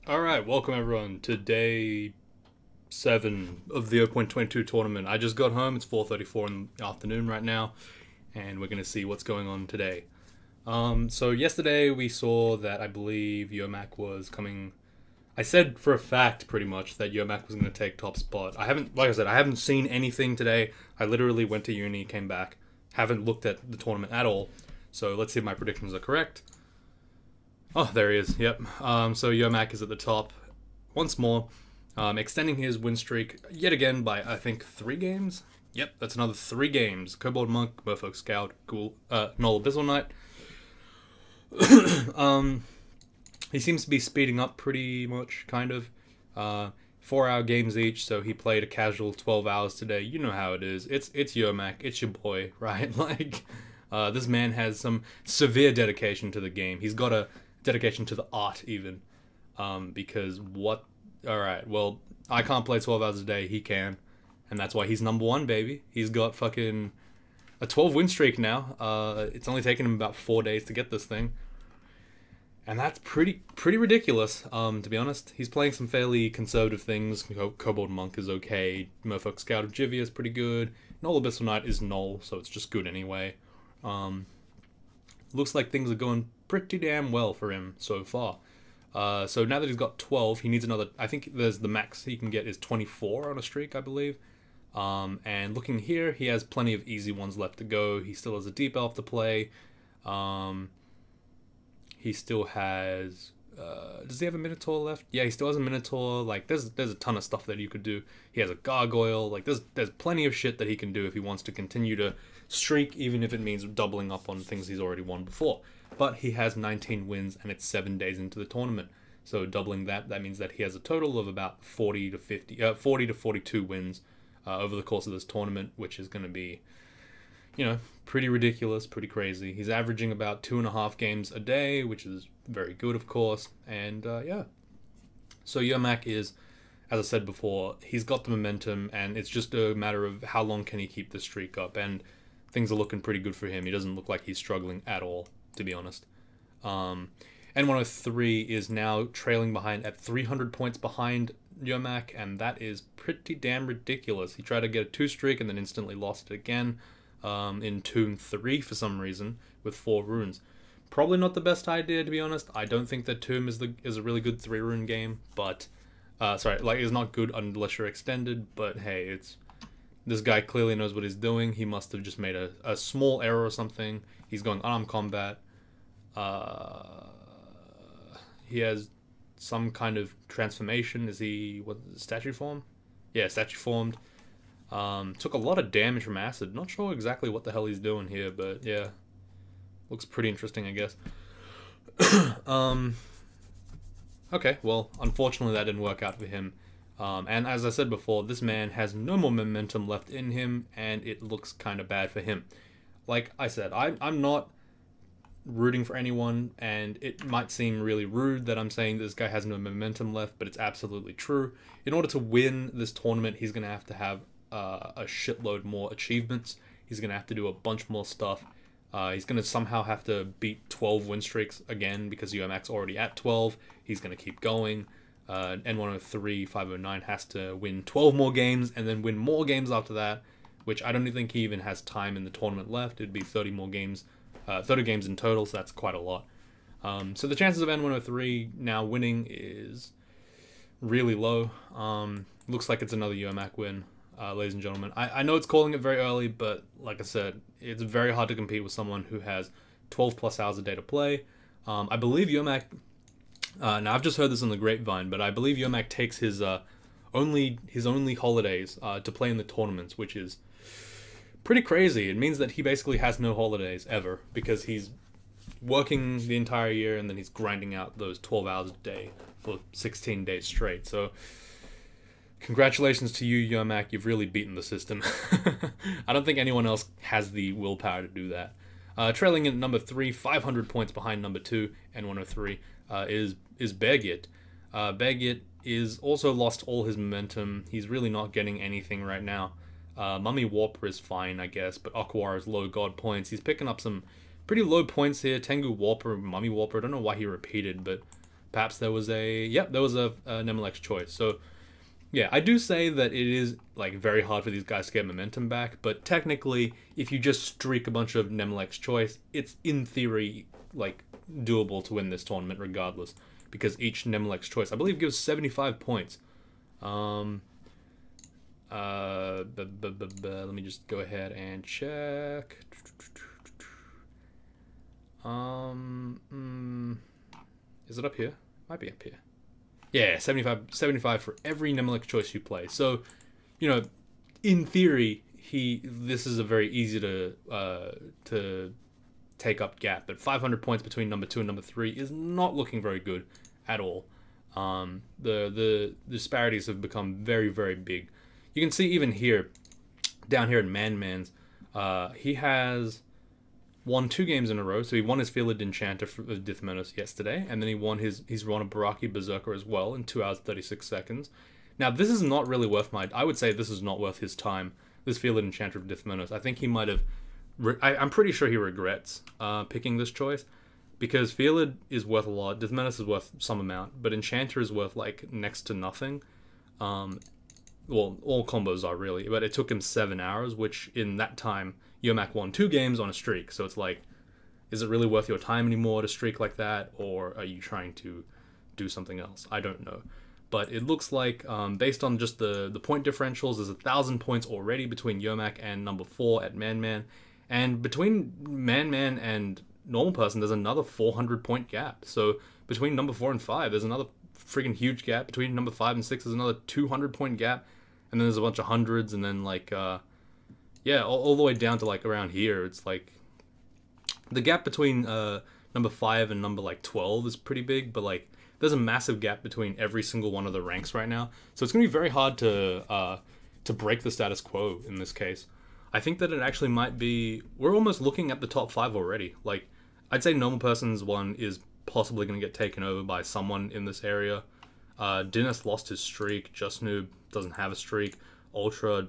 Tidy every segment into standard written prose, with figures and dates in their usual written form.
Alright, welcome everyone to day 7 of the 0.22 tournament. I just got home, it's 4:34 in the afternoon right now, and we're going to see what's going on today. So yesterday we saw that I believe Yomak was coming. I said for a fact pretty much that Yomak was going to take top spot. Like I said, I haven't seen anything today. I literally went to uni, came back, haven't looked at the tournament at all. So let's see if my predictions are correct. Oh, there he is. Yep. So Yomak is at the top once more, extending his win streak yet again by I think 3 games. Yep, that's another 3 games. Kobold Monk, Merfolk Scout, Ghoul, Null Abyssal Knight. He seems to be speeding up pretty much, kind of. 4-hour games each, so he played a casual 12 hours today. You know how it is. It's Yomak. It's your boy, right? This man has some severe dedication to the game. He's got a dedication to the art, even. Because what? Alright, well, I can't play 12 hours a day. He can. And that's why he's number 1, baby. He's got fucking a 12 win streak now. It's only taken him about 4 days to get this thing. And that's pretty ridiculous, to be honest. He's playing some fairly conservative things. Kobold Monk is okay. Merfolk Scout of Jivia is pretty good. Null Abyssal Knight is null, so it's just good anyway. Looks like things are going pretty damn well for him so far. So now that he's got 12, he needs another. I think there's the max he can get is 24 on a streak, I believe. And looking here, he has plenty of easy ones left to go. He still has a deep elf to play. He still has. Does he have a Minotaur left? Yeah, he still has a Minotaur. Like, there's a ton of stuff that you could do. He has a Gargoyle. Like, there's plenty of shit that he can do if he wants to continue to streak, even if it means doubling up on things he's already won before. But he has 19 wins, and it's 7 days into the tournament. So doubling that means that he has a total of about 40 to 42 wins over the course of this tournament, which is going to be, pretty ridiculous, pretty crazy. He's averaging about 2.5 games a day, which is very good, of course. And yeah. So Yermak is, as I said before, he's got the momentum, and it's just a matter of how long can he keep the streak up. And things are looking pretty good for him. He doesn't look like he's struggling at all, to be honest. N103 is now trailing behind at 300 points behind Yomak, and that is pretty damn ridiculous. He tried to get a 2 streak and then instantly lost it again in Tomb 3 for some reason with 4 runes. Probably not the best idea, to be honest. I don't think that Tomb is a really good 3-rune game, but it's not good unless you're extended. But hey, this guy clearly knows what he's doing. He must have just made a small error or something. He's going unarmed combat. He has some kind of transformation. Is he statue form? Yeah, statue formed. Took a lot of damage from acid. Not sure exactly what the hell he's doing here, but yeah, looks pretty interesting, I guess. Okay, well, unfortunately that didn't work out for him. And as I said before, this man has no more momentum left in him, and it looks kind of bad for him. Like I said, I'm not rooting for anyone, and it might seem really rude that I'm saying this guy has no momentum left, but it's absolutely true. In order to win this tournament, he's going to have a shitload more achievements. He's going to have to do a bunch more stuff. He's going to somehow have to beat 12 win streaks again because UMX already at 12. He's going to keep going. N103, 509 has to win 12 more games and then win more games after that, which I don't even think he even has time in the tournament left. It'd be 30 more games. 30 games in total, so that's quite a lot. So the chances of N103 now winning is really low. Looks like it's another UMAC win, ladies and gentlemen. I know it's calling it very early, but like I said, it's very hard to compete with someone who has 12 plus hours a day to play. I believe UMAC... now, I've just heard this on the grapevine, but I believe UMAC takes his only holidays to play in the tournaments, which is pretty crazy. It means that he basically has no holidays ever because he's working the entire year and then he's grinding out those 12 hours a day for 16 days straight. So congratulations to you, Yermak. You've really beaten the system. I don't think anyone else has the willpower to do that. Trailing in number 3, 500 points behind number 2, N103, is Begit. Begit is also lost all his momentum. He's really not getting anything right now. Mummy Warper is fine, I guess, but Akwar is low god points. He's picking up some pretty low points here. Tengu Warper, Mummy Warper, I don't know why he repeated, but perhaps there was there was a Nemilex choice. So yeah, I do say that it is like very hard for these guys to get momentum back, but technically, if you just streak a bunch of Nemilex choice, it's in theory like doable to win this tournament regardless, because each Nemilex choice, I believe, gives 75 points. Let me just go ahead and check. Is it up here? Might be up here. Yeah, 75 for every Nemilex choice you play. So, you know, in theory, this is a very easy to take up gap, but 500 points between number 2 and number 3 is not looking very good at all. The disparities have become very, very big. You can see even here, down here in Man-Man's, he has won 2 games in a row. So he won his Fielded Enchanter with Dithmenos yesterday, and then he's won a Baraki Berserker as well in 2 hours 36 seconds. Now this is not really worth I would say this is not worth his time. This Fielded Enchanter of Dithmenos. I think he might have. I'm pretty sure he regrets picking this choice, because Fielded is worth a lot. Dithmenos is worth some amount, but Enchanter is worth like next to nothing. Well, all combos are really, but it took him 7 hours, which in that time, Yomak won 2 games on a streak. So it's like, is it really worth your time anymore to streak like that, or are you trying to do something else? I don't know. But it looks like, based on just the point differentials, there's 1,000 points already between Yomak and number 4 at Man-Man. And between Man-Man and normal person, there's another 400 point gap. So between number 4 and 5, there's another freaking huge gap. Between number 5 and 6, there's another 200 point gap. And then there's a bunch of hundreds, and then like, all the way down to like around here. It's like the gap between number 5 and number like 12 is pretty big, but like there's a massive gap between every single one of the ranks right now. So it's gonna be very hard to break the status quo in this case. I think that it actually might be. We're almost looking at the top 5 already. Like, I'd say normal person's one is possibly gonna get taken over by someone in this area. Dinas lost his streak. Just Noob doesn't have a streak. Ultra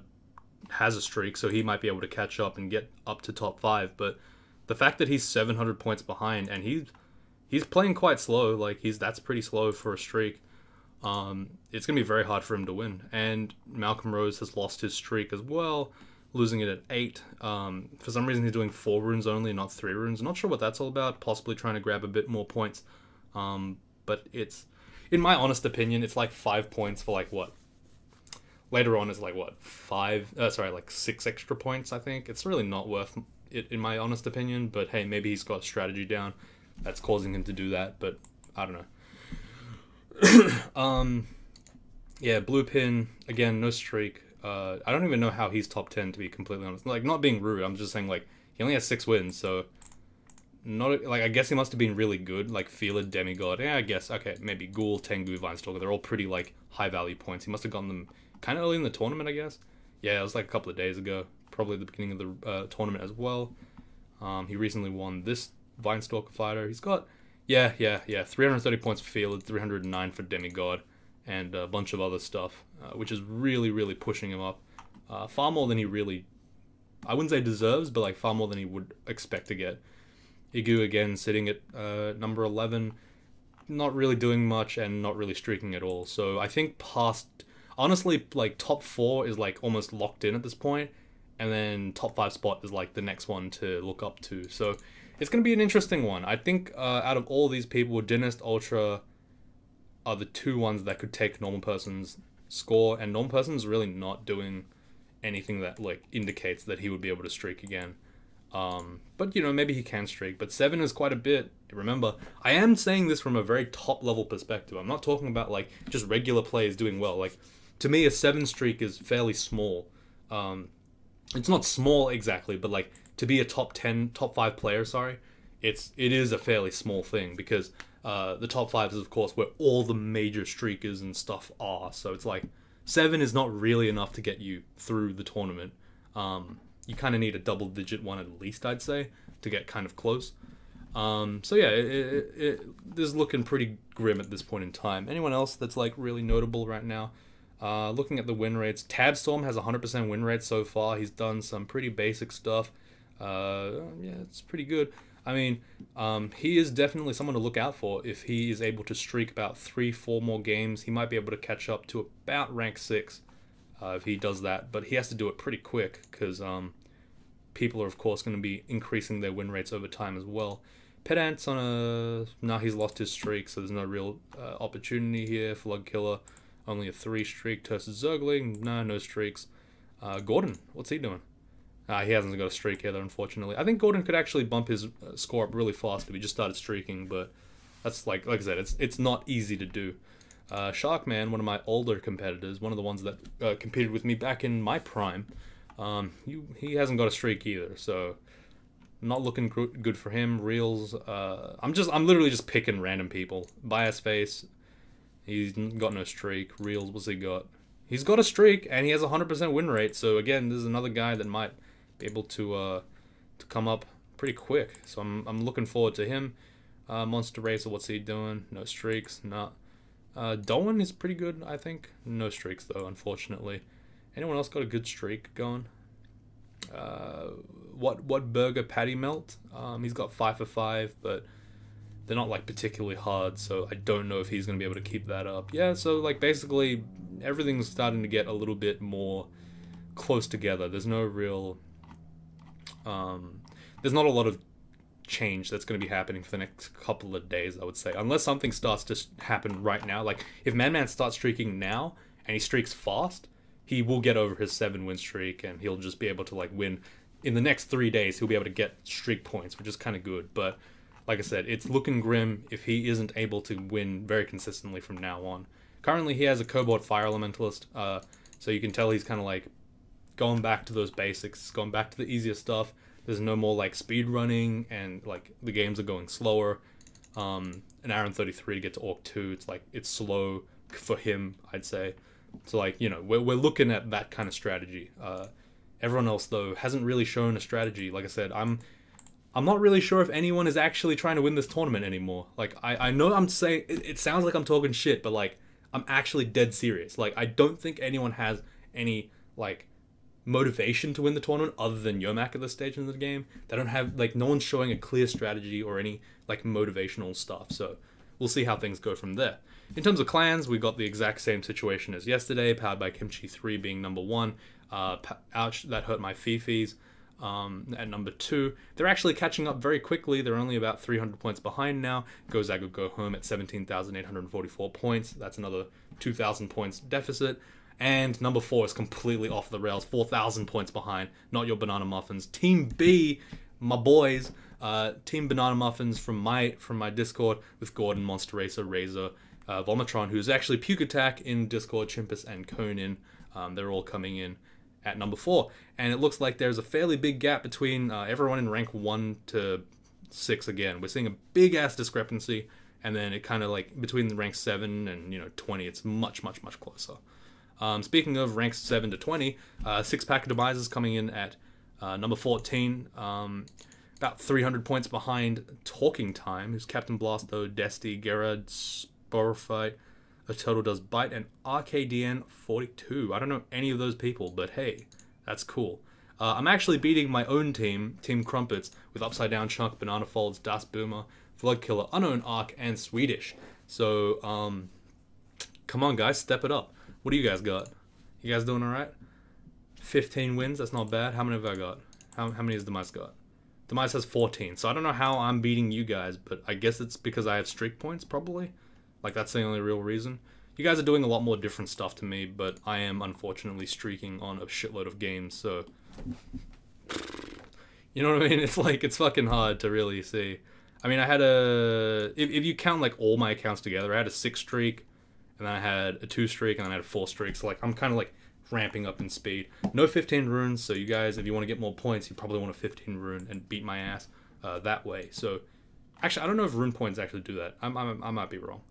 has a streak, so he might be able to catch up and get up to top 5. But the fact that he's 700 points behind, and he's playing quite slow, like that's pretty slow for a streak. It's gonna be very hard for him to win. And Malcolm Rose has lost his streak as well, losing it at 8. For some reason, he's doing 4 runes only, not 3 runes. Not sure what that's all about. Possibly trying to grab a bit more points. But it's, in my honest opinion, it's like 5 points for like what? Later on, it's like what? 6 extra points, I think. It's really not worth it, in my honest opinion. But hey, maybe he's got strategy down that's causing him to do that. But I don't know. Yeah, Blue Pin, again, no streak. I don't even know how he's top 10, to be completely honest. Like, not being rude, I'm just saying, like, he only has 6 wins, so not, like, I guess he must have been really good, like, Feeler, Demigod, yeah, I guess, okay, maybe Ghoul, Tengu, Vinestalker, they're all pretty, like, high-value points. He must have gotten them kind of early in the tournament, I guess. Yeah, it was, like, a couple of days ago, probably the beginning of the tournament as well. He recently won this Vinestalker fighter. He's got, 330 points for Feeler, 309 for Demigod, and a bunch of other stuff, which is really, really pushing him up. Far more than he really, I wouldn't say deserves, but like far more than he would expect to get. Igu, again, sitting at number 11, not really doing much and not really streaking at all. So I think honestly, like top 4 is like almost locked in at this point, and then top 5 spot is like the next one to look up to. So it's going to be an interesting one. I think out of all these people, Dynast, Ultra are the 2 ones that could take normal person's score, and normal person's really not doing anything that like indicates that he would be able to streak again. But you know, maybe he can streak, but 7 is quite a bit. Remember, I am saying this from a very top level perspective. I'm not talking about like just regular players doing well. Like, to me, a 7 streak is fairly small. It's not small exactly, but like to be a top 5 player, it is a fairly small thing, because the top 5 is, of course, where all the major streakers and stuff are. So it's like 7 is not really enough to get you through the tournament. You kind of need a double-digit one at least, I'd say, to get kind of close. So yeah, it is looking pretty grim at this point in time. Anyone else that's like really notable right now? Looking at the win rates, Tabstorm has 100% win rate so far. He's done some pretty basic stuff. Yeah, it's pretty good. I mean, he is definitely someone to look out for. If he is able to streak about 3, 4 more games, he might be able to catch up to about rank 6 if he does that. But he has to do it pretty quick because people are, of course, going to be increasing their win rates over time as well. Pedant's on a... Now he's lost his streak, so there's no real opportunity here. Flood Killer, only a 3 streak. Tersus Zergling, no streaks. Gordon, what's he doing? He hasn't got a streak either, unfortunately. I think Gordon could actually bump his score up really fast if he just started streaking, but that's like I said, it's not easy to do. Sharkman, one of my older competitors, one of the ones that competed with me back in my prime, he hasn't got a streak either, so not looking good for him. Reels, I'm literally just picking random people. Bias Face, he's got no streak. Reels, what's he got? He's got a streak, and he has a 100% win rate, so again, this is another guy that might be able to come up pretty quick. So I'm looking forward to him. Monster Racer, what's he doing? No streaks, nah. Dolan is pretty good, I think. No streaks though, unfortunately. Anyone else got a good streak going? What burger patty melt? He's got 5 for 5, but they're not like particularly hard, so I don't know if he's gonna be able to keep that up. Yeah, so like basically everything's starting to get a little bit more close together. There's no real there's not a lot of change that's going to be happening for the next couple of days, I would say, unless something starts to happen right now. Like if Man starts streaking now and he streaks fast, he will get over his 7-win streak and he'll just be able to like win in the next 3 days. He'll be able to get streak points, which is kind of good. But like I said, it's looking grim if he isn't able to win very consistently from now on. Currently he has a Cobalt Fire Elementalist, so you can tell he's kind of like going back to those basics, going back to the easier stuff. There's no more like speed running, and like the games are going slower. An Aaron 33 to get to Orc 2, it's like it's slow for him, I'd say. So like, you know, we're looking at that kind of strategy. Everyone else though hasn't really shown a strategy. Like I said, I'm not really sure if anyone is actually trying to win this tournament anymore. Like I know I'm saying it sounds like I'm talking shit, but like I'm actually dead serious. Like I don't think anyone has any like motivation to win the tournament other than Yomak at this stage in the game. They don't have like, no one's showing a clear strategy or any like motivational stuff, so we'll see how things go from there. In terms of clans, we got the exact same situation as yesterday, powered by Kimchi 3 being number 1. Ouch, that hurt my Fifis. At number 2, they're actually catching up very quickly. They're only about 300 points behind now. Go Zago Go Home at 17,844 points. That's another 2,000 points deficit. And number 4 is completely off the rails, 4,000 points behind. Not your Banana Muffins. Team B, my boys, Team Banana Muffins from my Discord with Gordon, Monster Racer, Razor, Vomitron, who's actually Puke Attack in Discord, Chimpus, and Conan. They're all coming in at number 4. And it looks like there's a fairly big gap between everyone in rank 1 to 6 again. We're seeing a big-ass discrepancy, and then it kind of like, between the rank 7 and, 20, it's much, much, much closer. Speaking of ranks 7 to 20, 6-pack of Demises coming in at number 14, about 300 points behind Talking Time, who's Captain Blasto, Desti, Gerard, Sporophyte, A Turtle Does Bite, and RKDN 42. I don't know any of those people, but hey, that's cool. I'm actually beating my own team, Team Crumpets, with Upside Down Chunk, Banana Folds, Das Boomer, Flood Killer, Unknown Arc, and Swedish. So, come on guys, step it up. What do you guys got? You guys doing alright? 15 wins, that's not bad. How many have I got? How many has Demise got? Demise has 14, so I don't know how I'm beating you guys, but I guess it's because I have streak points, probably. Like, that's the only real reason. You guys are doing a lot more different stuff to me, but I am unfortunately streaking on a shitload of games, so... You know what I mean? It's like, it's fucking hard to really see. I mean, I had a... If you count, like, all my accounts together, I had a 6 streak, and then I had a 2 streak, and then I had a 4 streak. So, like, I'm kind of, like, ramping up in speed. No 15 runes, so you guys, if you want to get more points, you probably want a 15 rune and beat my ass that way. So, actually, I don't know if rune points actually do that. I might be wrong.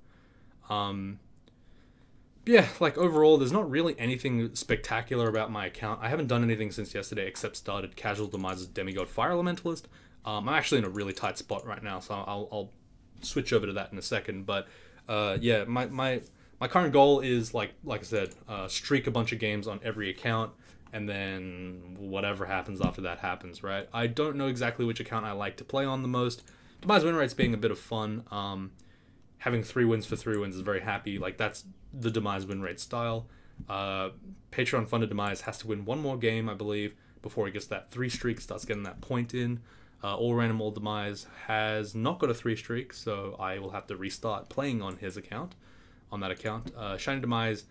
Yeah, like, overall, there's not really anything spectacular about my account. I haven't done anything since yesterday except started Casual Demise's Demigod Fire Elementalist. I'm actually in a really tight spot right now, so I'll switch over to that in a second. But, yeah, my current goal is, like I said, streak a bunch of games on every account, and then whatever happens after that happens, right? I don't know exactly which account I like to play on the most. Demise win rate's being a bit of fun. Having 3 wins for 3 wins is very happy. Like, that's the Demise win rate style. Patreon funded Demise has to win 1 more game, I believe, before he gets that 3 streak, starts getting that point in. All Random All Demise has not got a 3 streak, so I will have to restart playing on his account, on that account. Shiny Demise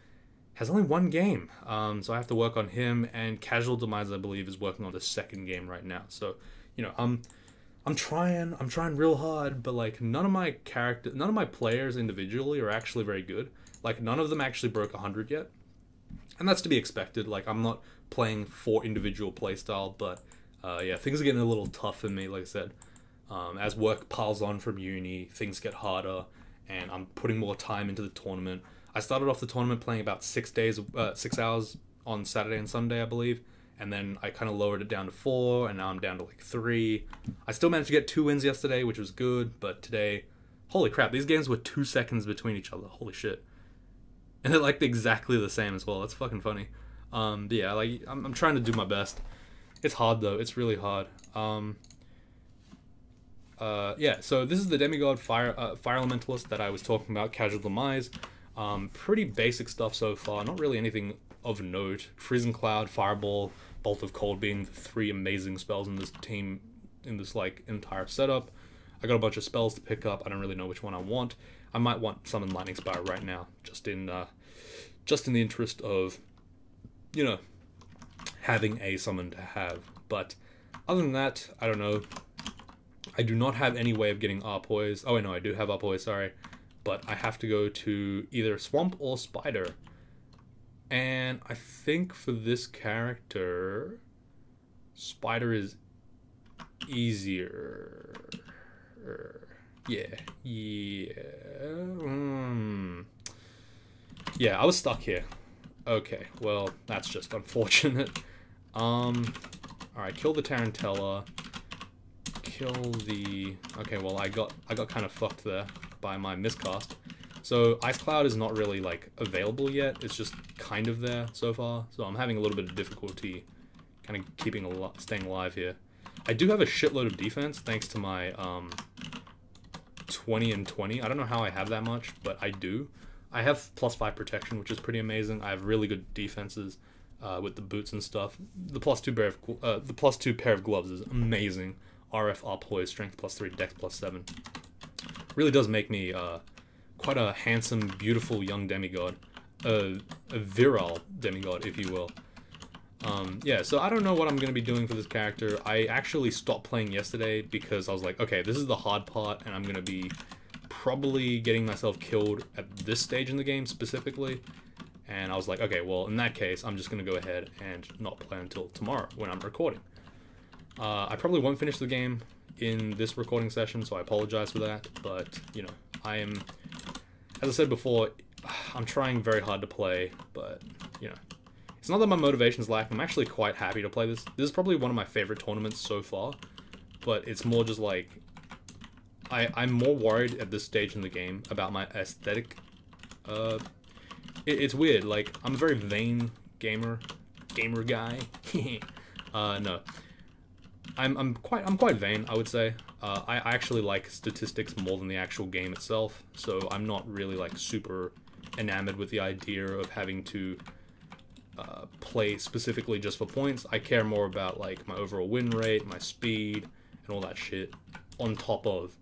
has only 1 game, so I have to work on him, and Casual Demise, I believe, is working on the 2nd game right now. So, you know, I'm trying real hard, but like none of my players individually are actually very good. Like, none of them actually broke 100 yet, and that's to be expected. Like, I'm not playing for individual playstyle, but yeah, things are getting a little tough for me. Like I said, as work piles on from uni, things get harder, and I'm putting more time into the tournament. I started off the tournament playing about 6 hours on Saturday and Sunday, I believe. And then I kind of lowered it down to 4, and now I'm down to like 3. I still managed to get 2 wins yesterday, which was good, but today, holy crap, these games were 2 seconds between each other. Holy shit. And they're like exactly the same as well. That's fucking funny. But yeah, like, I'm trying to do my best. It's hard though. It's really hard. Yeah, so this is the Demigod Fire Elementalist that I was talking about, Casual Demise. Pretty basic stuff so far. Not really anything of note. Freezing Cloud, Fireball, Bolt of Cold being the 3 amazing spells in this team, in this like entire setup. I got a bunch of spells to pick up. I don't really know which one I want. I might want Summon Lightning Spire right now, just in the interest of, you know, having a summon to have. But other than that, I don't know. I do not have any way of getting Arpoise. Oh, wait, no, I do have Arpoise, sorry. But I have to go to either Swamp or Spider. And I think for this character, Spider is easier. Yeah. Yeah, I was stuck here. Okay, well, that's just unfortunate. Alright, kill the Tarantella. Kill the... Okay, well, I got kind of fucked there by my miscast. So Ice Cloud is not really like available yet. It's just kind of there so far. So I'm having a little bit of difficulty kind of staying alive here. I do have a shitload of defense thanks to my 20 and 20. I don't know how I have that much, but I do. I have +5 protection, which is pretty amazing. I have really good defenses with the boots and stuff. The +2 pair of gloves is amazing. RF Arpoise, strength +3, dex +7. Really does make me quite a handsome, beautiful young demigod. A virile demigod, if you will. Yeah, so I don't know what I'm going to be doing for this character. I actually stopped playing yesterday because I was like, okay, this is the hard part, and I'm going to be probably getting myself killed at this stage in the game specifically. And I was like, okay, well, in that case, I'm just going to go ahead and not play until tomorrow when I'm recording. I probably won't finish the game in this recording session, so I apologize for that. But, you know, I am, as I said before, I'm trying very hard to play, but, you know, it's not that my motivation's lacking. I'm actually quite happy to play this. This is probably one of my favorite tournaments so far, but it's more just like, I'm more worried at this stage in the game about my aesthetic. It's weird, like, I'm a very vain gamer guy. No. I'm quite vain, I would say. I actually like statistics more than the actual game itself, so I'm not really like super enamored with the idea of having to play specifically just for points. I care more about like my overall win rate, my speed, and all that shit on top of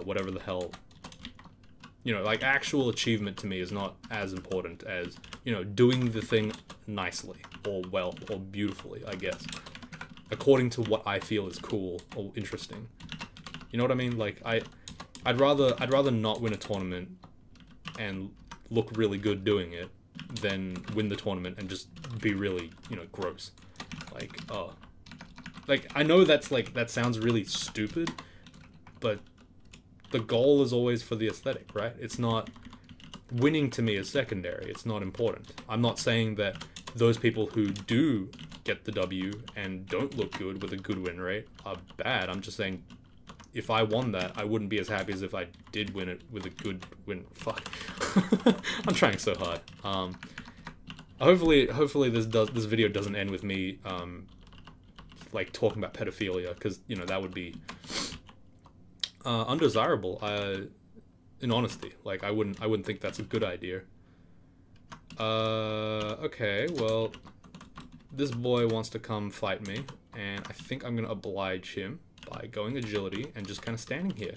whatever the hell, you know, like actual achievement to me is not as important as, you know, doing the thing nicely or well or beautifully, I guess, according to what I feel is cool or interesting. You know what I mean? Like I'd rather not win a tournament and look really good doing it than win the tournament and just be really, you know, gross. Like, oh, like I know that's like, that sounds really stupid, but the goal is always for the aesthetic, right? It's not, winning to me is secondary. It's not important. I'm not saying that those people who do get the W and don't look good with a good win rate are bad. I'm just saying, if I won that, I wouldn't be as happy as if I did win it with a good win. Fuck. I'm trying so hard. Hopefully this video doesn't end with me like talking about pedophilia, because you know that would be undesirable. In honesty, like I wouldn't think that's a good idea. Okay, well, this boy wants to come fight me, and I think I'm gonna oblige him by going agility and just kind of standing here,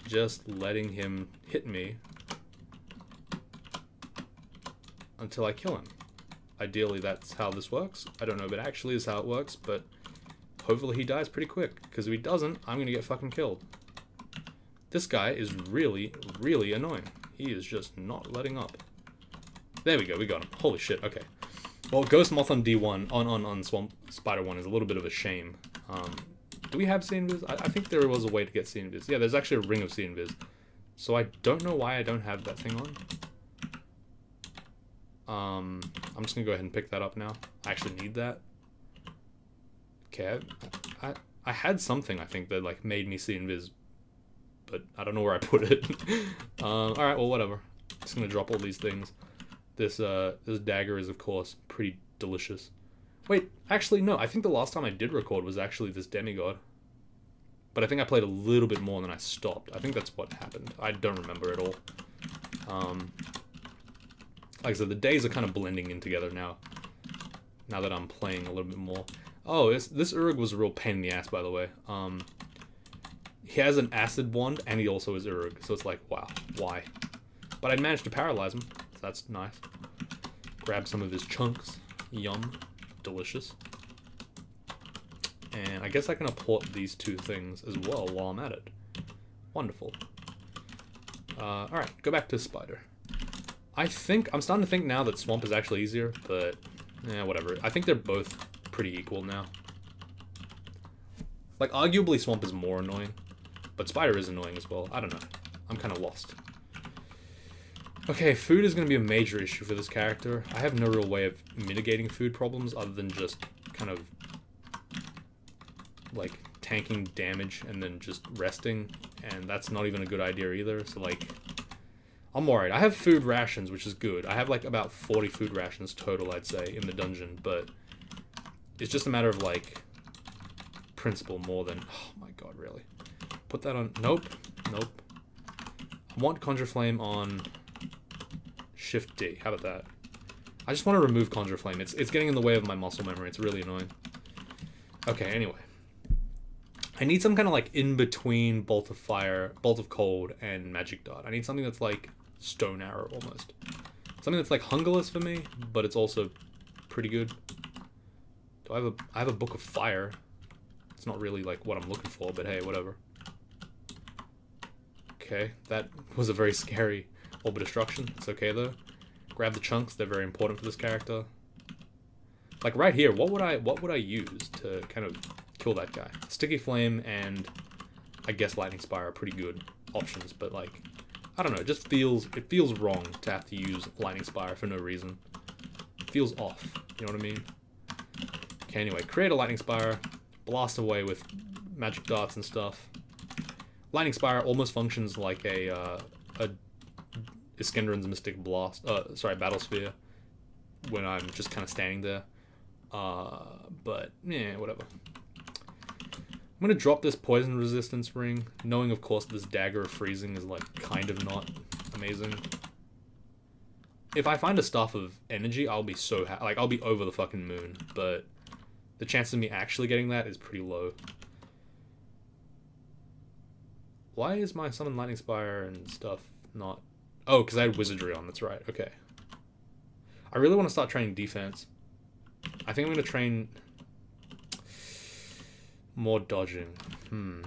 just letting him hit me until I kill him. Ideally, that's how this works. I don't know if it actually is how it works, but hopefully he dies pretty quick, because if he doesn't, I'm gonna get fucking killed. This guy is really, really annoying. He is just not letting up. There we go, we got him. Holy shit, okay. Well, Ghost Moth on D1, on Swamp Spider 1 is a little bit of a shame. Do we have C-Invis? I think there was a way to get C-Invis. Yeah, there's actually a ring of C-Invis. So I don't know why I don't have that thing on. I'm just gonna go ahead and pick that up now. I actually need that. Okay, I had something, I think, that like made me C-Invis, but I don't know where I put it. Alright, well, whatever. Just gonna drop all these things. This dagger is, of course, pretty delicious. Wait, actually, no. I think the last time I did record was actually this demigod. But I think I played a little bit more than I stopped. I think that's what happened. I don't remember at all. Like I said, the days are kind of blending in together now. Now that I'm playing a little bit more. Oh, this Urug was a real pain in the ass, by the way. He has an acid wand, and he also is Urug. So it's like, wow, why? But I managed to paralyze him. So that's nice. Grab some of his chunks. Yum. Delicious. And I guess I can apport these two things as well while I'm at it. Wonderful. Alright, go back to Spider. I'm starting to think now that Swamp is actually easier, but yeah, whatever. I think they're both pretty equal now. Like, arguably Swamp is more annoying, but Spider is annoying as well. I don't know. I'm kind of lost. Okay, food is going to be a major issue for this character. I have no real way of mitigating food problems other than just kind of like tanking damage and then just resting, and that's not even a good idea either. So like, I'm worried. I have food rations, which is good. I have like about 40 food rations total, I'd say, in the dungeon, but it's just a matter of like principle more than, oh my god, really? Put that on, nope. I want Conjure Flame on Shift D. How about that? I just want to remove Conjure Flame. It's getting in the way of my muscle memory. It's really annoying. Okay, anyway. I need some kind of like in-between Bolt of Fire, Bolt of Cold, and Magic Dart. I need something that's like Stone Arrow almost. Something that's like Hungerless for me, but it's also pretty good. Do I have a Book of Fire. It's not really like what I'm looking for, but hey, whatever. Okay, that was a very scary Orb of Destruction. It's okay though. Grab the chunks, they're very important for this character. Like right here, what would I use to kind of kill that guy? Sticky Flame and I guess Lightning Spire are pretty good options, but like, I don't know, it feels wrong to have to use Lightning Spire for no reason. It feels off, you know what I mean? Okay, anyway, create a Lightning Spire, blast away with magic darts and stuff. Lightning Spire almost functions like a Iskendron's Mystic Blast, Battle Sphere, when I'm just kind of standing there. But, yeah, whatever. I'm gonna drop this Poison Resistance ring, knowing, of course, this Dagger of Freezing is, like, kind of not amazing. If I find a Staff of Energy, I'll be so happy. Like, I'll be over the fucking moon, but the chance of me actually getting that is pretty low. Why is my Summon Lightning Spire and stuff not... Oh, because I had Wizardry on, that's right, okay. I really want to start training defense. I think I'm going to train more dodging.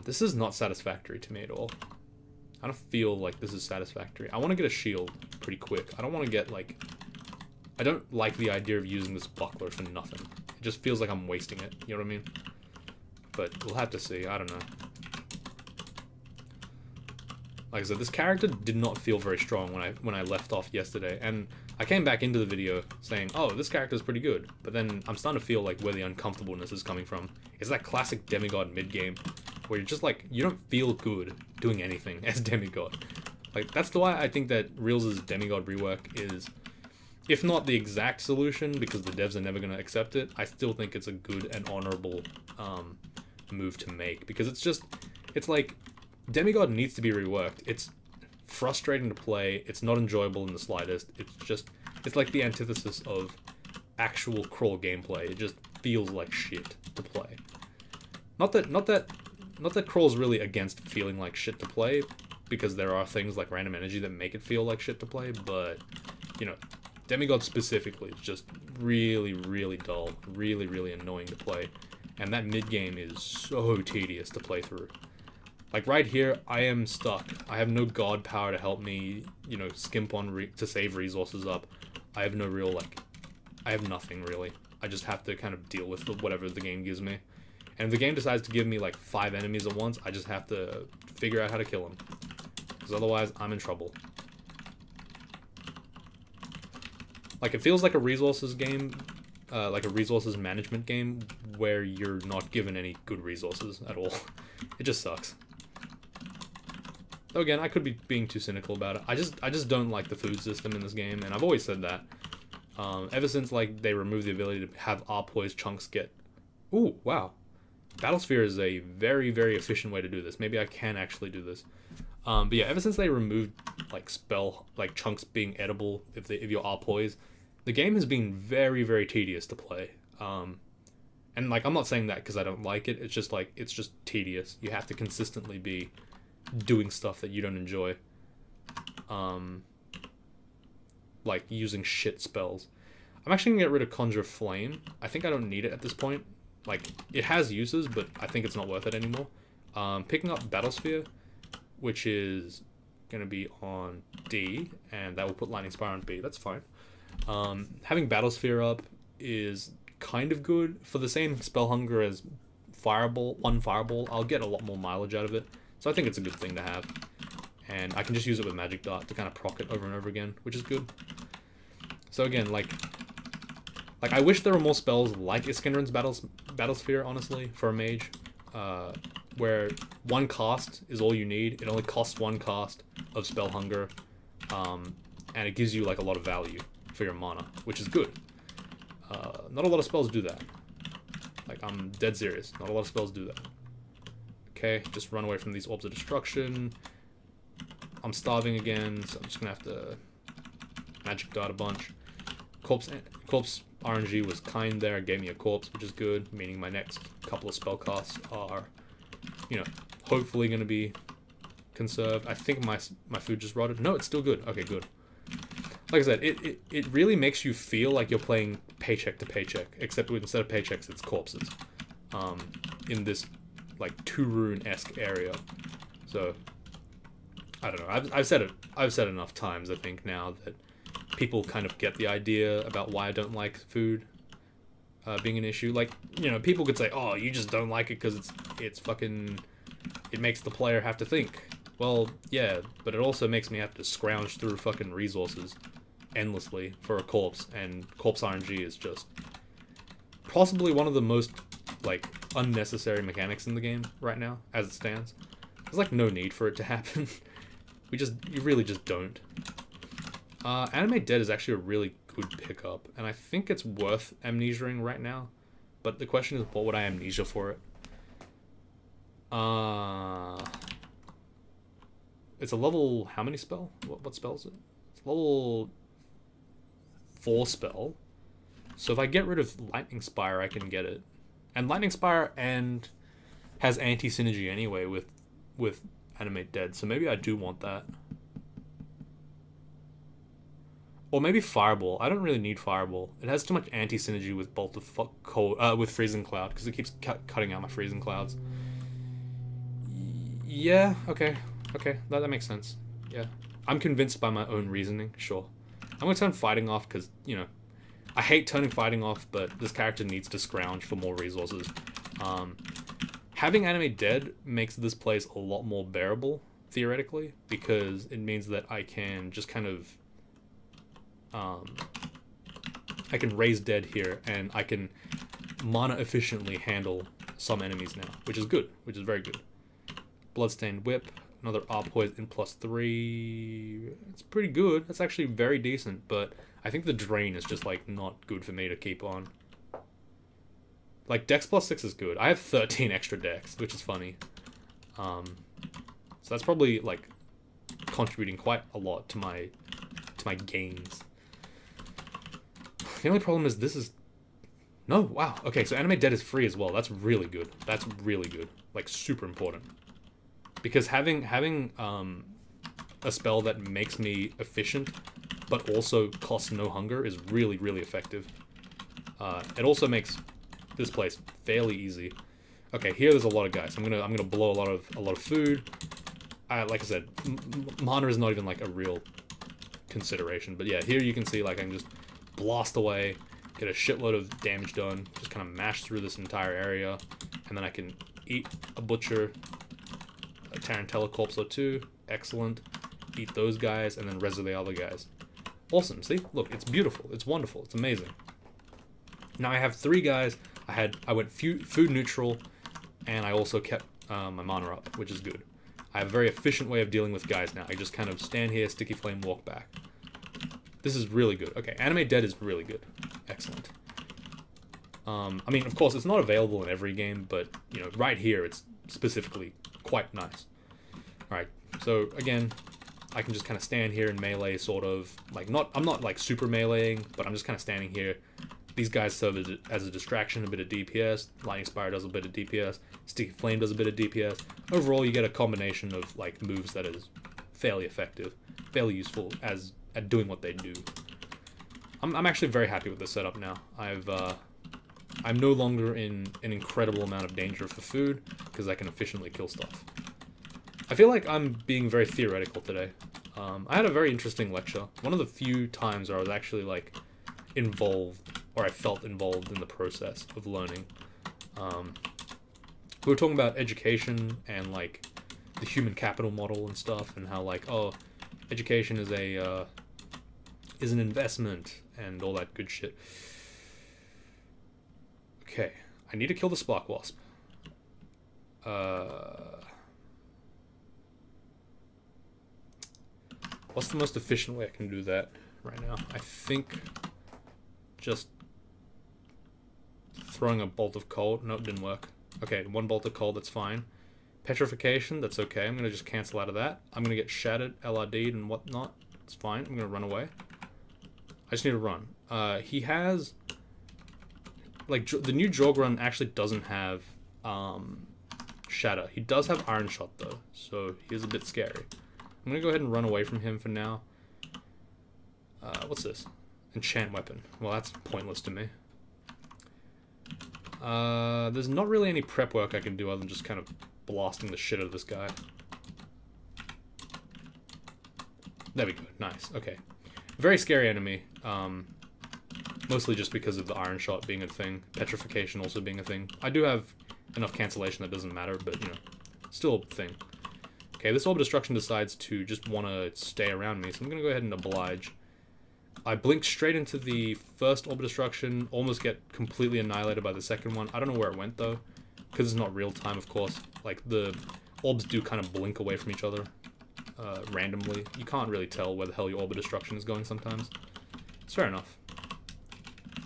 This is not satisfactory to me at all. I don't feel like this is satisfactory. I want to get a shield pretty quick. I don't want to get, like... I don't like the idea of using this buckler for nothing. It just feels like I'm wasting it, you know what I mean? But we'll have to see, I don't know. Like I said, this character did not feel very strong when I left off yesterday, and I came back into the video saying, oh, this character is pretty good, but then I'm starting to feel like where the uncomfortableness is coming from. It's that classic demigod mid-game, where you're just like, you don't feel good doing anything as demigod. Like, that's the why I think that Reels' demigod rework is if not the exact solution, because the devs are never going to accept it, I still think it's a good and honorable move to make, because it's like, Demigod needs to be reworked. It's frustrating to play, it's not enjoyable in the slightest, it's like the antithesis of actual crawl gameplay. It just feels like shit to play. Not that crawl's really against feeling like shit to play, because there are things like random energy that make it feel like shit to play, but, you know, Demigod specifically is just really, really dull, really, really annoying to play, and that mid-game is so tedious to play through. Like, right here, I am stuck. I have no god power to help me, you know, skimp on to save resources up. I have no real, like, I have nothing, really. I just have to kind of deal with whatever the game gives me. And if the game decides to give me, like, 5 enemies at once, I just have to figure out how to kill them. Because otherwise, I'm in trouble. Like, it feels like a resources game, like a resources management game, where you're not given any good resources at all. It just sucks. Though again, I could be being too cynical about it. I just don't like the food system in this game, and I've always said that. Ever since, like, they removed the ability to have our poised chunks get... Ooh, wow. Battlesphere is a very, very efficient way to do this. Maybe I can actually do this. But yeah, ever since they removed, like, chunks being edible if you're R poised, the game has been very, very tedious to play. And, like, I'm not saying that because I don't like it. It's just, like, it's just tedious. You have to consistently be doing stuff that you don't enjoy. Like, using shit spells. I'm actually gonna get rid of Conjure Flame. I think I don't need it at this point. Like, it has uses, but I think it's not worth it anymore. Picking up Battlesphere, which is going to be on D, and that will put Lightning Spire on B. That's fine. Having Battlesphere up is kind of good. For the same spell hunger as one Fireball, I'll get a lot more mileage out of it. So I think it's a good thing to have. And I can just use it with Magic Dart to kind of proc it over and over again, which is good. So again, like I wish there were more spells like Iskenderun's Battlesphere, honestly, for a mage, where one cast is all you need. It only costs one cast of Spell Hunger, and it gives you, like, a lot of value for your mana, which is good. Not a lot of spells do that. Like, I'm dead serious. Not a lot of spells do that. Okay, just run away from these Orbs of Destruction. I'm starving again, so I'm just gonna have to Magic Dart a bunch. Corpse RNG was kind there, gave me a corpse, which is good, meaning my next couple of spell casts are, you know, hopefully going to be conserved. I think my food just rotted. No, it's still good. Okay, good. Like I said, it really makes you feel like you're playing paycheck to paycheck, except instead of paychecks, it's corpses. In this, like, 2-rune-esque area. So, I don't know. I've said it enough times, I think, now that people kind of get the idea about why I don't like food being an issue. Like, you know, people could say, oh, you just don't like it because it's fucking... It makes the player have to think. Well, yeah, but it also makes me have to scrounge through fucking resources endlessly for a corpse, and corpse RNG is just possibly one of the most, like, unnecessary mechanics in the game right now, as it stands. There's, like, no need for it to happen. You really just don't. Animate Dead is actually a really good pickup, and I think it's worth amnesiaing right now. But the question is, what would I amnesia for it? It's a level... How many spell? What spell is it? It's level 4 spell. So if I get rid of Lightning Spire, I can get it. And Lightning Spire has anti-synergy anyway with Animate Dead, so maybe I do want that. Or maybe Fireball. I don't really need Fireball. It has too much anti-synergy with Bolt of Cold, with Freezing Cloud, because it keeps cutting out my Freezing Clouds. Yeah, okay, that makes sense. Yeah, I'm convinced by my own reasoning. Sure, I'm gonna turn Fighting off because, you know, I hate turning Fighting off, but this character needs to scrounge for more resources. Having Animate Dead makes this place a lot more bearable theoretically, because it means that I can just kind of I can raise Dead here, and I can mana efficiently handle some enemies now, which is good, which is very good. Bloodstained Whip, Another R poison +3. It's pretty good. That's actually very decent, but I think the drain is just like not good for me to keep on. Like Dex +6 is good. I have 13 extra Dex, which is funny. So that's probably like contributing quite a lot to my gains. The only problem is this is no, wow. Okay, so Animate Dead is free as well. That's really good. That's really good. Like super important. Because having a spell that makes me efficient but also costs no hunger is really, really effective. It also makes this place fairly easy. Okay, here there's a lot of guys. I'm gonna blow a lot of food. Like I said, mana is not even like a real consideration. But yeah, here you can see like I can just blast away, get a shitload of damage done, just kind of mash through this entire area, and then I can eat a butcher, a Tarantella corpse or two, excellent. Eat those guys, and then res the other guys. Awesome, see? Look, it's beautiful, it's wonderful, it's amazing. Now I have 3 guys. I went food neutral, and I also kept my mana up, which is good. I have a very efficient way of dealing with guys now. I just kind of stand here, sticky flame, walk back. This is really good. Okay, Animate Dead is really good. Excellent. I mean, of course, it's not available in every game, but, you know, right here, it's specifically quite nice. Alright, so, again, I can just kind of stand here and melee, sort of. Like, I'm not, like, super meleeing, but I'm just kind of standing here. These guys serve as a distraction, a bit of DPS. Lightning Spire does a bit of DPS. Sticky Flame does a bit of DPS. Overall, you get a combination of, like, moves that is fairly effective, fairly useful at doing what they do. I'm actually very happy with this setup now. I'm no longer in an incredible amount of danger for food, because I can efficiently kill stuff. I feel like I'm being very theoretical today. I had a very interesting lecture. One of the few times where I was actually, like, involved, or I felt involved in the process of learning. We were talking about education and, like, the human capital model and stuff, and how, like, oh, education is an investment, and all that good shit. Okay, I need to kill the Spark Wasp. What's the most efficient way I can do that right now? I think just throwing a bolt of cold. No, it didn't work. Okay, 1 bolt of cold, that's fine. Petrification, that's okay. I'm going to just cancel out of that. I'm going to get shattered, LRD'd, and whatnot. It's fine. I'm going to run away. I just need to run. He has... Like, the new Jorgrun actually doesn't have Shatter. He does have Iron Shot, though, so he is a bit scary. I'm going to go ahead and run away from him for now. What's this? Enchant Weapon. Well, that's pointless to me. There's not really any prep work I can do other than just kind of blasting the shit out of this guy. There we go. Nice. Okay. Very scary enemy. Mostly just because of the Iron Shot being a thing. Petrification also being a thing. I do have enough cancellation that doesn't matter, but, you know, still a thing. Okay, this Orb of Destruction decides to just want to stay around me, so I'm going to go ahead and oblige. I blinked straight into the first Orb of Destruction, almost get completely annihilated by the second one. I don't know where it went, though, because it's not real time, of course. Like, the orbs do kind of blink away from each other randomly. You can't really tell where the hell your Orb of Destruction is going sometimes. It's fair enough.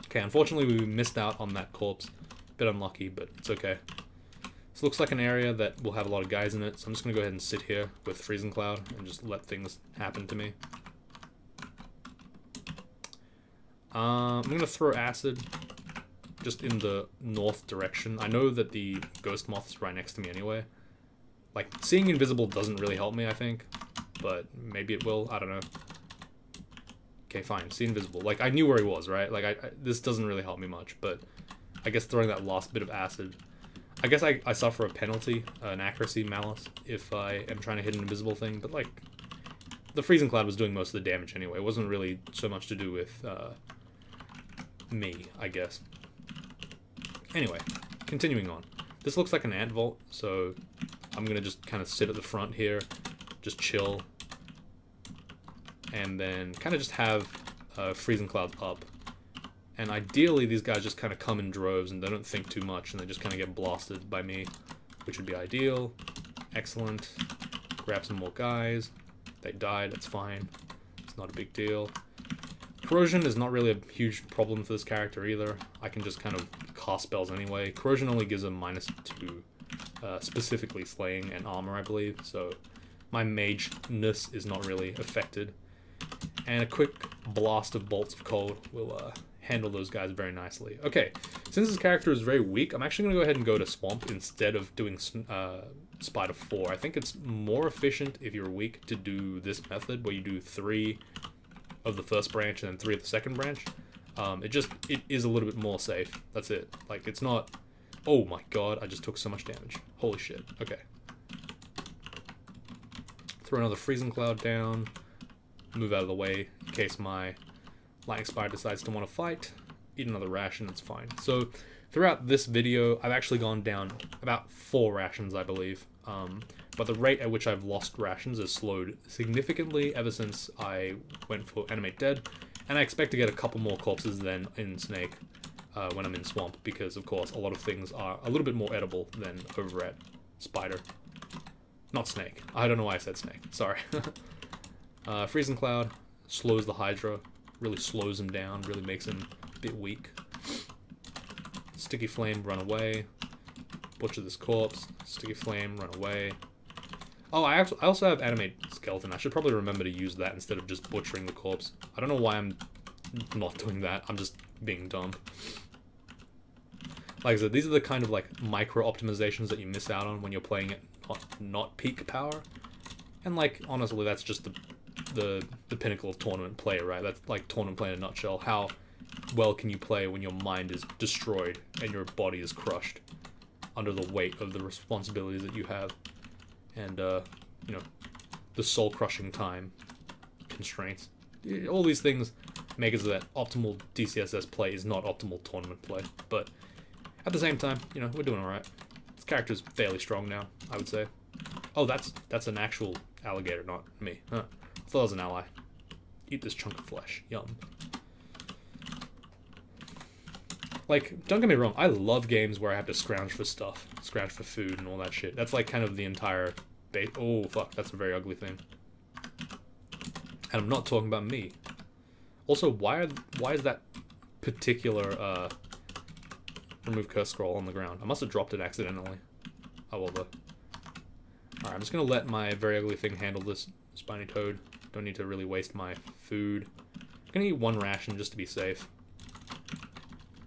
Okay, unfortunately we missed out on that corpse. Bit unlucky, but it's okay. This looks like an area that will have a lot of guys in it, so I'm just going to go ahead and sit here with Freezing Cloud and just let things happen to me. I'm going to throw Acid just in the north direction. I know that the Ghost Moth is right next to me anyway. Like, seeing invisible doesn't really help me, I think, but maybe it will. I don't know. Okay, fine. See invisible. Like, I knew where he was, right? Like, this doesn't really help me much, but I guess throwing that last bit of acid... I guess I suffer a penalty, an accuracy malus, if I am trying to hit an invisible thing, but, like, the Freezing Cloud was doing most of the damage anyway. It wasn't really so much to do with me, I guess. Anyway, continuing on. This looks like an ant vault, so I'm going to just kind of sit at the front here, just chill, and then kind of just have Freezing Cloud up. And ideally, these guys just kind of come in droves and they don't think too much and they just kind of get blasted by me, which would be ideal. Excellent. Grab some more guys. They died, that's fine. It's not a big deal. Corrosion is not really a huge problem for this character either. I can just kind of cast spells anyway. Corrosion only gives a -2, specifically slaying and armor, I believe, so my mageness is not really affected. And a quick blast of bolts of cold will handle those guys very nicely. Okay, since this character is very weak, I'm actually going to go ahead and go to Swamp instead of doing Spider 4. I think it's more efficient if you're weak to do this method, where you do 3 of the first branch and then 3 of the second branch. It is a little bit more safe. That's it. Like, it's not... Oh my god, I just took so much damage. Holy shit. Okay. Throw another Freezing Cloud down. Move out of the way in case my Lightning Spider decides to want to fight. Eat another ration, it's fine. So, throughout this video, I've actually gone down about 4 rations, I believe. But the rate at which I've lost rations has slowed significantly ever since I went for Animate Dead, and I expect to get a couple more corpses than in Snake when I'm in Swamp, because of course a lot of things are a little bit more edible than over at Spider. Not Snake. I don't know why I said Snake. Sorry. Freezing Cloud slows the Hydra, really slows him down, really makes him a bit weak. Sticky Flame, run away. Butcher this corpse. Sticky Flame, run away. Oh, I also have Animate Skeleton. I should probably remember to use that instead of just butchering the corpse. I don't know why I'm not doing that. I'm just being dumb. Like I said, these are the kind of like micro optimizations that you miss out on when you're playing it not peak power. And like, honestly, that's just the pinnacle of tournament play, right? That's like tournament play in a nutshell. How well can you play when your mind is destroyed and your body is crushed under the weight of the responsibilities that you have? And, you know, the soul-crushing time constraints. All these things make it so that optimal DCSS play is not optimal tournament play. But at the same time, you know, we're doing alright. This character's fairly strong now, I would say. Oh, that's an actual alligator, not me. Huh. I thought it was an ally. Eat this chunk of flesh. Yum. Like, don't get me wrong, I love games where I have to scrounge for stuff. Scrounge for food and all that shit. That's like kind of the entire base. Oh, fuck, that's a very ugly thing. And I'm not talking about me. Also, why is that particular, remove curse scroll on the ground? I must have dropped it accidentally. Oh, well, though. Alright, I'm just gonna let my very ugly thing handle this spiny toad. Don't need to really waste my food. I'm gonna eat 1 ration just to be safe.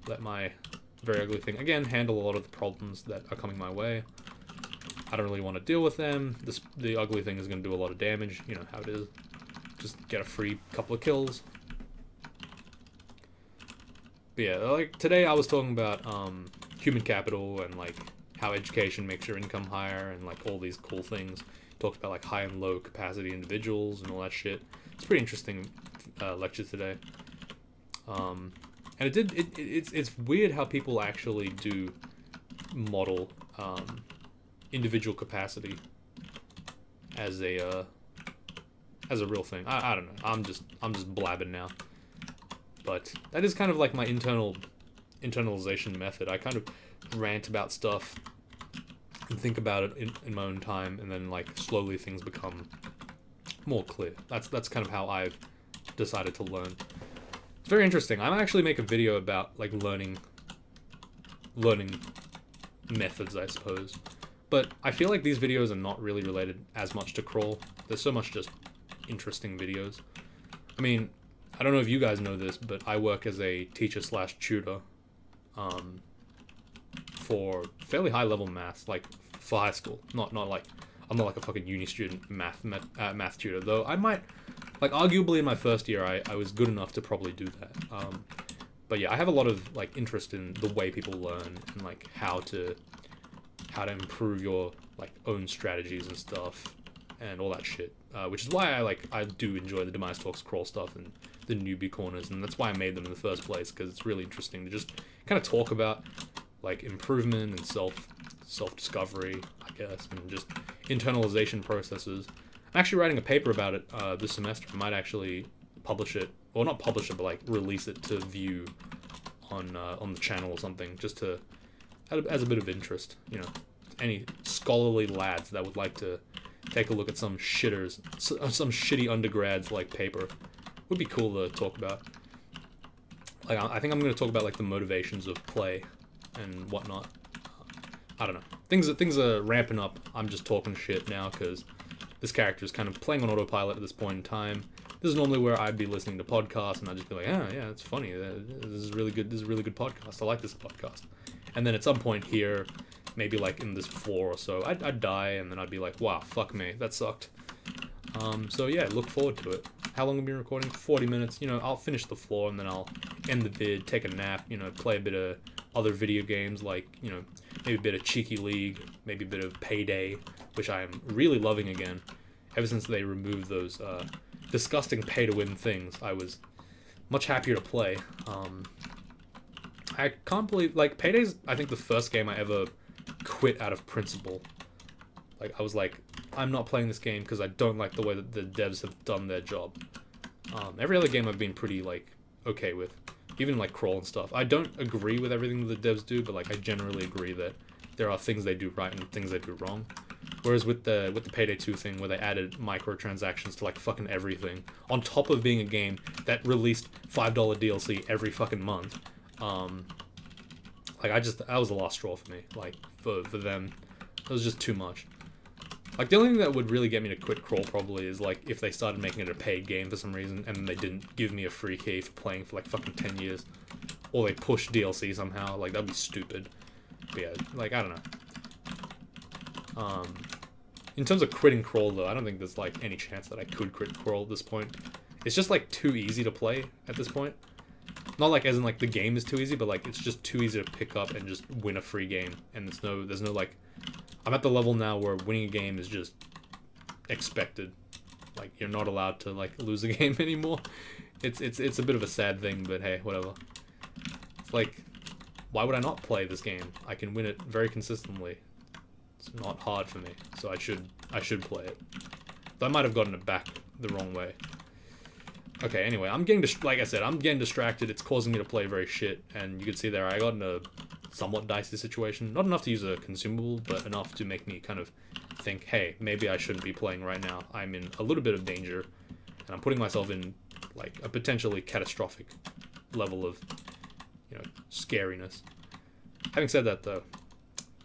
Let my very ugly thing, again, handle a lot of the problems that are coming my way. I don't really want to deal with them. The ugly thing is going to do a lot of damage. You know how it is. Just get a free couple of kills. But yeah, like, today I was talking about human capital and, like, how education makes your income higher and, like, all these cool things. Talked about, like, high and low capacity individuals and all that shit. It's a pretty interesting lecture today. And it's weird how people actually do model individual capacity as a real thing. I don't know. I'm just blabbing now. But that is kind of like my internalization method. I kind of rant about stuff and think about it in my own time, and then like slowly things become more clear. That's kind of how I've decided to learn. It's very interesting. I might actually make a video about like learning methods, I suppose. But I feel like these videos are not really related as much to crawl. There's so much just interesting videos. I mean, I don't know if you guys know this, but I work as a teacher/tutor for fairly high level maths, like for high school. Not like I'm not like a fucking uni student math tutor, though I might. Like, arguably in my first year, I was good enough to probably do that. But yeah, I have a lot of, like, interest in the way people learn and, like, how to improve your, like, own strategies and stuff and all that shit. Which is why I do enjoy the Demise Talks crawl stuff and the newbie corners, and that's why I made them in the first place, because it's really interesting to just kind of talk about, like, improvement and self-discovery, I guess, and just internalization processes. I'm actually writing a paper about it this semester. I might actually publish it, or not publish it, but like release it to view on the channel or something, just to as a bit of interest. You know, any scholarly lads that would like to take a look at some shitters, some shitty undergrads like paper. Would be cool to talk about. Like, I think I'm going to talk about like the motivations of play and whatnot. I don't know. Things are ramping up. I'm just talking shit now because this character is kind of playing on autopilot at this point in time. This is normally where I'd be listening to podcasts and I'd just be like, oh yeah, it's funny. This is really good. This is a really good podcast. I like this podcast. And then at some point here, maybe like in this floor or so, I'd die and then I'd be like, wow, fuck me, that sucked. So yeah, look forward to it. How long have we been recording? 40 minutes. You know, I'll finish the floor and then I'll end the vid, take a nap, you know, play a bit of other video games like, you know, maybe a bit of Cheeky League, maybe a bit of Payday, which I am really loving again. Ever since they removed those disgusting pay-to-win things, I was much happier to play. I can't believe, like, Payday's, I think, the first game I ever quit out of principle. Like, I was like, I'm not playing this game because I don't like the way that the devs have done their job. Every other game I've been pretty, like, okay with. Even, like, Crawl and stuff. I don't agree with everything that the devs do, but, like, I generally agree that there are things they do right and things they do wrong. Whereas with the Payday 2 thing, where they added microtransactions to, like, fucking everything, on top of being a game that released $5 DLC every fucking month, like, that was the last straw for me. Like, for them, it was just too much. Like, the only thing that would really get me to quit Crawl probably is, like, if they started making it a paid game for some reason, and they didn't give me a free key for playing for, like, fucking 10 years. Or they pushed DLC somehow. Like, that'd be stupid. But yeah, like, I don't know. In terms of quitting Crawl, though, I don't think there's, like, any chance that I could quit Crawl at this point. It's just, like, too easy to play at this point. Not, like, as in, like, the game is too easy, but, like, it's just too easy to pick up and just win a free game. And there's no, like... I'm at the level now where winning a game is just expected. Like, you're not allowed to, like, lose a game anymore. It's a bit of a sad thing, but hey, whatever. It's like, why would I not play this game? I can win it very consistently. It's not hard for me, so I should play it. Though I might have gotten it back the wrong way. Okay, anyway, like I said, I'm getting distracted. It's causing me to play very shit, and you can see there I got in a somewhat dicey situation. Not enough to use a consumable, but enough to make me kind of think, hey, maybe I shouldn't be playing right now. I'm in a little bit of danger, and I'm putting myself in, like, a potentially catastrophic level of, you know, scariness. Having said that, though,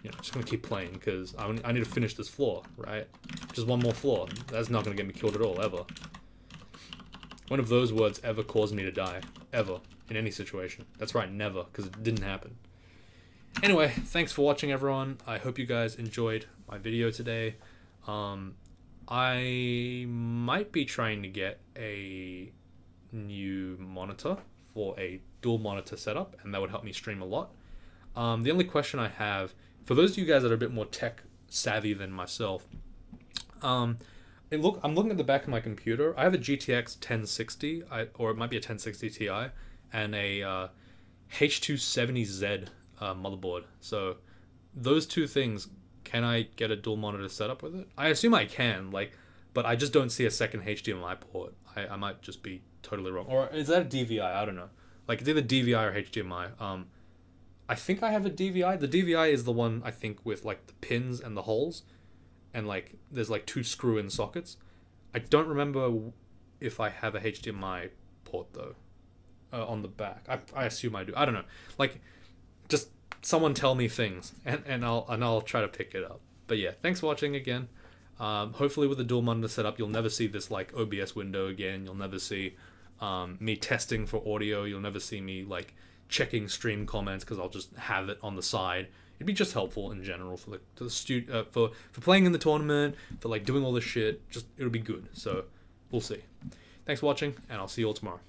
you know, I'm just gonna keep playing, because I need to finish this floor, right? Just one more floor. That's not gonna get me killed at all, ever. One of those words ever caused me to die. Ever. In any situation. That's right, never, because it didn't happen. Anyway, thanks for watching, everyone. I hope you guys enjoyed my video today. I might be trying to get a new monitor for a dual monitor setup, and that would help me stream a lot. The only question I have, for those of you guys that are a bit more tech savvy than myself, I'm looking at the back of my computer. I have a GTX 1060, or it might be a 1060 Ti, and a H270Z motherboard. So those two things, can I get a dual monitor setup with it? I assume I can, like, but I just don't see a second HDMI port. I might just be totally wrong. Or is that a DVI? I don't know. Like, it's either DVI or HDMI. I think I have a DVI. The DVI is the one, I think, with, like, the pins and the holes. And, like, there's, like, 2 screw-in sockets. I don't remember if I have a HDMI port, though, on the back. I assume I do. I don't know. Like, just someone tell me things, and I'll try to pick it up. But yeah, thanks for watching again. Hopefully with the dual monitor setup, you'll never see this, like, OBS window again. You'll never see me testing for audio. You'll never see me, like, checking stream comments, because I'll just have it on the side. It'd be just helpful in general for for playing in the tournament, for, like, doing all this shit. Just, it'll be good. So we'll see. Thanks for watching, and I'll see you all tomorrow.